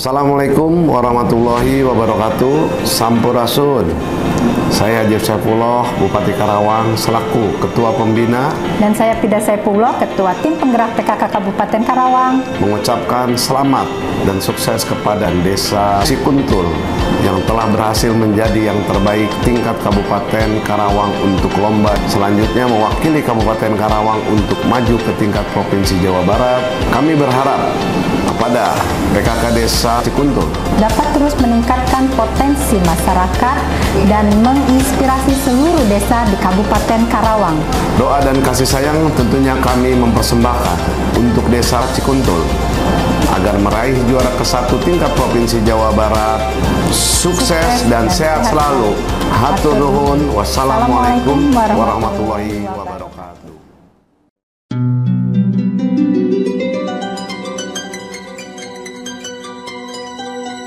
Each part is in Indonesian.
Assalamualaikum warahmatullahi wabarakatuh. Sampurasun. Saya Haji Saifullah, Bupati Karawang, selaku Ketua Pembina. Dan saya Fida Saifullah, Ketua Tim Penggerak PKK Kabupaten Karawang. Mengucapkan selamat dan sukses kepada Desa Cikuntul yang telah berhasil menjadi yang terbaik tingkat Kabupaten Karawang untuk lomba selanjutnya mewakili Kabupaten Karawang untuk maju ke tingkat Provinsi Jawa Barat. Kami berharap kepada PKK Desa Cikuntul dapat terus meningkatkan potensi masyarakat dan menginspirasi seluruh desa di Kabupaten Karawang. Doa dan kasih sayang tentunya kami mempersembahkan untuk Desa Cikuntul agar meraih juara ke-1 tingkat Provinsi Jawa Barat. Sukses dan sehat selalu. Hatur nuhun. Wassalamualaikum warahmatullahi wabarakatuh.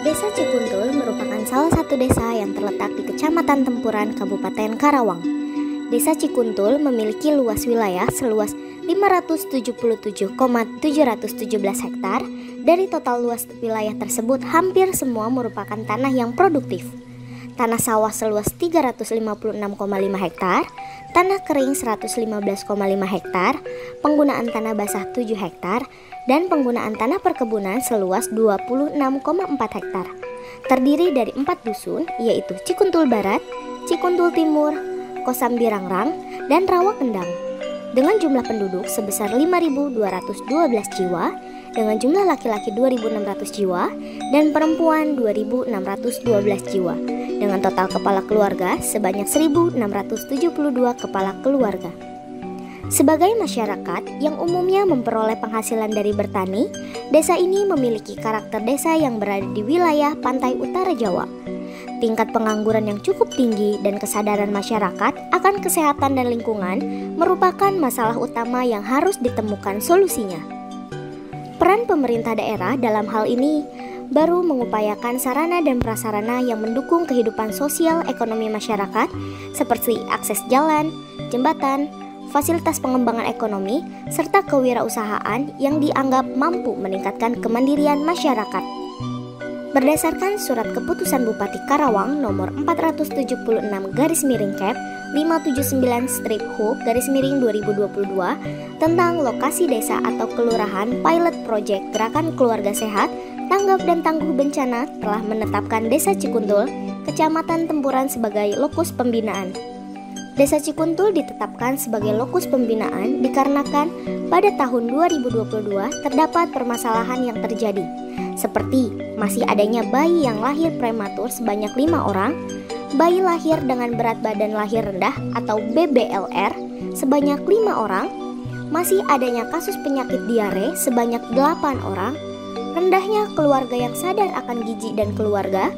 Desa Cikuntul merupakan salah satu desa yang terletak di Kecamatan Tempuran, Kabupaten Karawang. Desa Cikuntul memiliki luas wilayah seluas 577,717 hektar. Dari total luas wilayah tersebut, hampir semua merupakan tanah yang produktif. Tanah sawah seluas 356,5 hektar, tanah kering 115,5 hektar, penggunaan tanah basah 7 hektar, dan penggunaan tanah perkebunan seluas 26,4 hektar. Terdiri dari 4 dusun, yaitu Cikuntul Barat, Cikuntul Timur, Kosambirangrang, dan Rawakendang. Dengan jumlah penduduk sebesar 5.212 jiwa, dengan jumlah laki-laki 2.600 jiwa, dan perempuan 2.612 jiwa, dengan total kepala keluarga sebanyak 1.672 kepala keluarga. Sebagai masyarakat yang umumnya memperoleh penghasilan dari bertani, desa ini memiliki karakter desa yang berada di wilayah pantai utara Jawa. Tingkat pengangguran yang cukup tinggi dan kesadaran masyarakat akan kesehatan dan lingkungan merupakan masalah utama yang harus ditemukan solusinya. Peran pemerintah daerah dalam hal ini baru mengupayakan sarana dan prasarana yang mendukung kehidupan sosial ekonomi masyarakat seperti akses jalan, jembatan, fasilitas pengembangan ekonomi, serta kewirausahaan yang dianggap mampu meningkatkan kemandirian masyarakat. Berdasarkan Surat Keputusan Bupati Karawang nomor 476/Cap 579/Hu/2022 tentang lokasi desa atau kelurahan pilot project Gerakan Keluarga Sehat, Tanggap dan Tangguh Bencana telah menetapkan Desa Cikuntul, Kecamatan Tempuran sebagai lokus pembinaan. Desa Cikuntul ditetapkan sebagai lokus pembinaan dikarenakan pada tahun 2022 terdapat permasalahan yang terjadi, seperti masih adanya bayi yang lahir prematur sebanyak 5 orang, bayi lahir dengan berat badan lahir rendah atau BBLR sebanyak 5 orang, masih adanya kasus penyakit diare sebanyak 8 orang, rendahnya keluarga yang sadar akan gizi dan keluarga,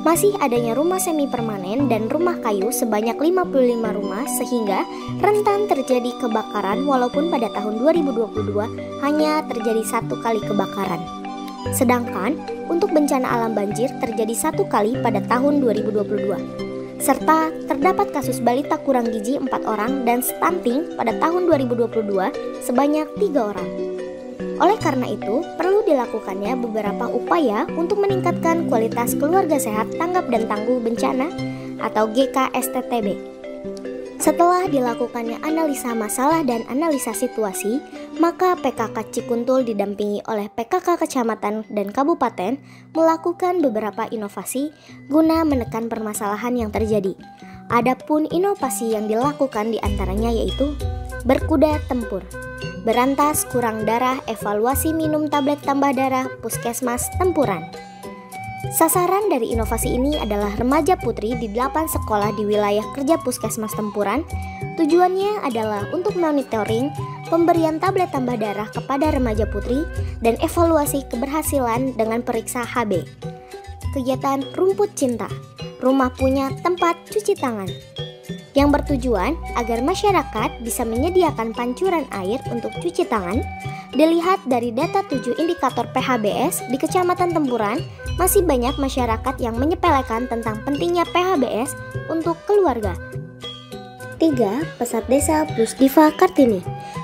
masih adanya rumah semi permanen dan rumah kayu sebanyak 55 rumah sehingga rentan terjadi kebakaran walaupun pada tahun 2022 hanya terjadi 1 kali kebakaran. Sedangkan untuk bencana alam banjir terjadi 1 kali pada tahun 2022. Serta terdapat kasus balita kurang gizi 4 orang dan stunting pada tahun 2022 sebanyak 3 orang. Oleh karena itu, perlu dilakukannya beberapa upaya untuk meningkatkan kualitas keluarga sehat tanggap dan tangguh bencana atau GKSTTB. Setelah dilakukannya analisa masalah dan analisa situasi, maka PKK Cikuntul didampingi oleh PKK Kecamatan dan Kabupaten melakukan beberapa inovasi guna menekan permasalahan yang terjadi. Adapun inovasi yang dilakukan diantaranya yaitu berkuda tempur, berantas kurang darah, evaluasi minum tablet tambah darah, puskesmas tempuran. Sasaran dari inovasi ini adalah remaja putri di 8 sekolah di wilayah kerja puskesmas tempuran. Tujuannya adalah untuk monitoring pemberian tablet tambah darah kepada remaja putri dan evaluasi keberhasilan dengan periksa HB. Kegiatan rumput cinta, rumah punya tempat cuci tangan, yang bertujuan agar masyarakat bisa menyediakan pancuran air untuk cuci tangan. Dilihat dari data 7 indikator PHBS di Kecamatan Tempuran, masih banyak masyarakat yang menyepelekan tentang pentingnya PHBS untuk keluarga. 3. Pesat Desa Plus Diva Kartini.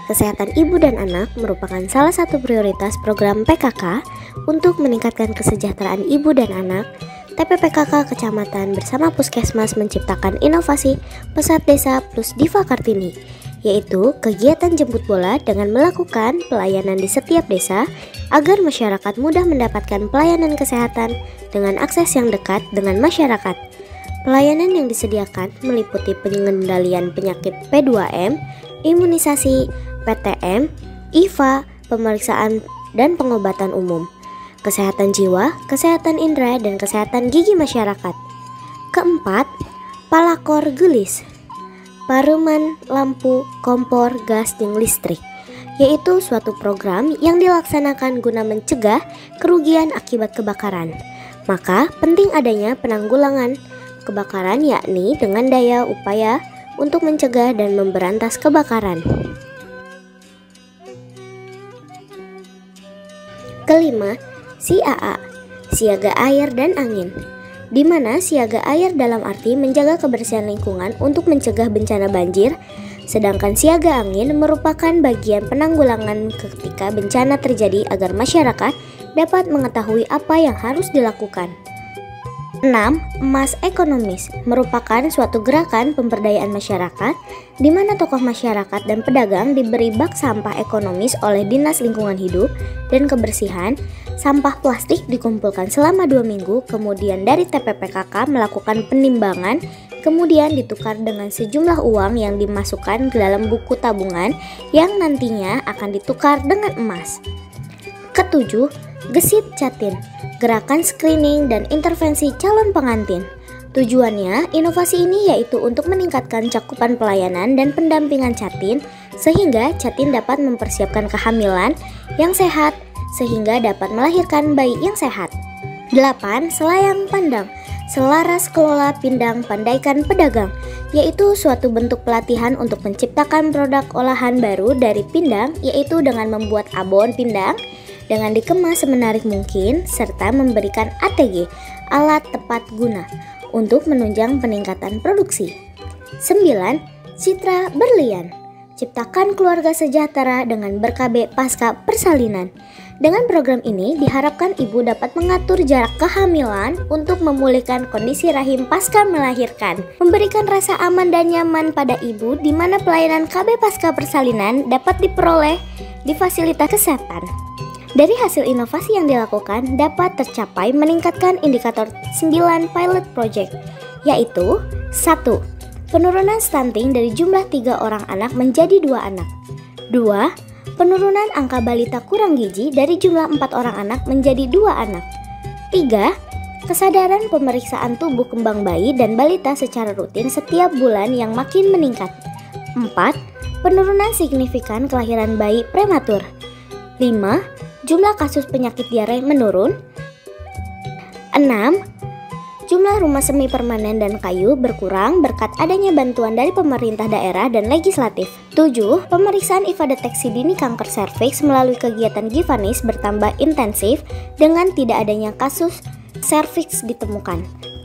Kesehatan ibu dan anak merupakan salah satu prioritas program PKK untuk meningkatkan kesejahteraan ibu dan anak, TPPKK Kecamatan bersama Puskesmas menciptakan inovasi Pesat Desa plus Diva Kartini, yaitu kegiatan jemput bola dengan melakukan pelayanan di setiap desa agar masyarakat mudah mendapatkan pelayanan kesehatan dengan akses yang dekat dengan masyarakat. Pelayanan yang disediakan meliputi pengendalian penyakit P2M, imunisasi, PTM, IVA, pemeriksaan dan pengobatan umum, kesehatan jiwa, kesehatan indera, dan kesehatan gigi masyarakat. Keempat, Palakor Gelis, paruman lampu, kompor, gas, dan listrik, yaitu suatu program yang dilaksanakan guna mencegah kerugian akibat kebakaran. Maka penting adanya penanggulangan kebakaran, yakni dengan daya upaya untuk mencegah dan memberantas kebakaran. Kelima, SIAA, siaga air dan angin, di mana siaga air dalam arti menjaga kebersihan lingkungan untuk mencegah bencana banjir, sedangkan siaga angin merupakan bagian penanggulangan ketika bencana terjadi agar masyarakat dapat mengetahui apa yang harus dilakukan. 6. Emas Ekonomis merupakan suatu gerakan pemberdayaan masyarakat di mana tokoh masyarakat dan pedagang diberi bak sampah ekonomis oleh Dinas Lingkungan Hidup dan Kebersihan. Sampah plastik dikumpulkan selama 2 minggu, kemudian dari TPPKK melakukan penimbangan, kemudian ditukar dengan sejumlah uang yang dimasukkan ke dalam buku tabungan yang nantinya akan ditukar dengan emas. Ketujuh, Gesit Jatim, gerakan screening dan intervensi calon pengantin. Tujuannya, inovasi ini yaitu untuk meningkatkan cakupan pelayanan dan pendampingan Jatim sehingga Jatim dapat mempersiapkan kehamilan yang sehat sehingga dapat melahirkan bayi yang sehat. 8. Selayang Pandang, selaras kelola pindang pandaikan pedagang, yaitu suatu bentuk pelatihan untuk menciptakan produk olahan baru dari pindang, yaitu dengan membuat abon pindang dengan dikemas semenarik mungkin serta memberikan ATG, alat tepat guna, untuk menunjang peningkatan produksi. 9. Citra Berlian, ciptakan keluarga sejahtera dengan ber-KB pasca persalinan. Dengan program ini diharapkan ibu dapat mengatur jarak kehamilan untuk memulihkan kondisi rahim pasca melahirkan, memberikan rasa aman dan nyaman pada ibu di mana pelayanan KB pasca persalinan dapat diperoleh di fasilitas kesehatan. Dari hasil inovasi yang dilakukan dapat tercapai meningkatkan indikator 9 pilot project, yaitu 1. Penurunan stunting dari jumlah 3 orang anak menjadi 2 anak. 2. Penurunan angka balita kurang gizi dari jumlah 4 orang anak menjadi 2 anak. 3. Kesadaran pemeriksaan tubuh kembang bayi dan balita secara rutin setiap bulan yang makin meningkat. 4. Penurunan signifikan kelahiran bayi prematur. 5. Jumlah kasus penyakit diare menurun. 6. Jumlah rumah semi permanen dan kayu berkurang berkat adanya bantuan dari pemerintah daerah dan legislatif. 7. Pemeriksaan IVA deteksi dini kanker serviks melalui kegiatan Givanis bertambah intensif dengan tidak adanya kasus serviks ditemukan.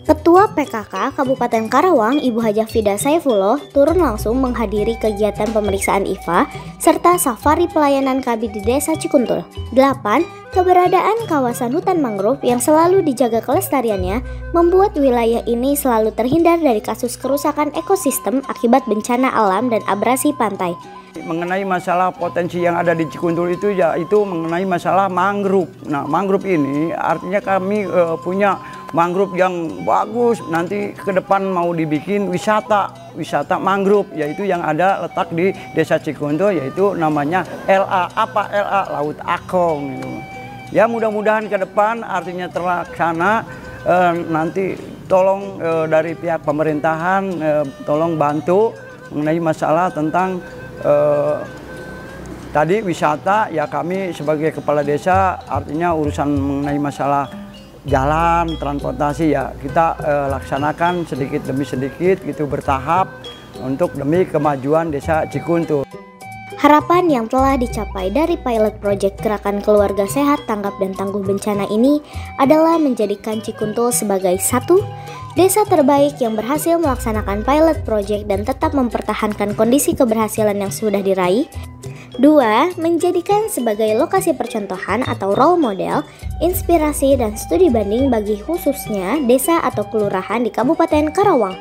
Ketua PKK Kabupaten Karawang, Ibu Hajah Fida Saifullah, turun langsung menghadiri kegiatan pemeriksaan IVA serta safari pelayanan KB di Desa Cikuntul. 8. Keberadaan kawasan hutan mangrove yang selalu dijaga kelestariannya membuat wilayah ini selalu terhindar dari kasus kerusakan ekosistem akibat bencana alam dan abrasi pantai. Mengenai masalah potensi yang ada di Cikuntul itu yaitu mengenai masalah mangrove. Nah, mangrove ini artinya kami punya mangrove yang bagus, nanti ke depan mau dibikin wisata mangrove, yaitu yang ada letak di Desa Cikuntul, yaitu namanya LA. Apa LA? Laut Akong gitu. Ya, mudah-mudahan ke depan artinya terlaksana. Nanti tolong dari pihak pemerintahan tolong bantu mengenai masalah tentang tadi wisata. Ya, kami sebagai kepala desa artinya urusan mengenai masalah jalan, transportasi ya kita laksanakan sedikit demi sedikit gitu, bertahap untuk demi kemajuan Desa Cikuntul. Harapan yang telah dicapai dari pilot project Gerakan Keluarga Sehat Tanggap dan Tangguh Bencana ini adalah menjadikan Cikuntul sebagai satu desa terbaik yang berhasil melaksanakan pilot project dan tetap mempertahankan kondisi keberhasilan yang sudah diraih. 2. Menjadikan sebagai lokasi percontohan atau role model, inspirasi dan studi banding bagi khususnya desa atau kelurahan di Kabupaten Karawang.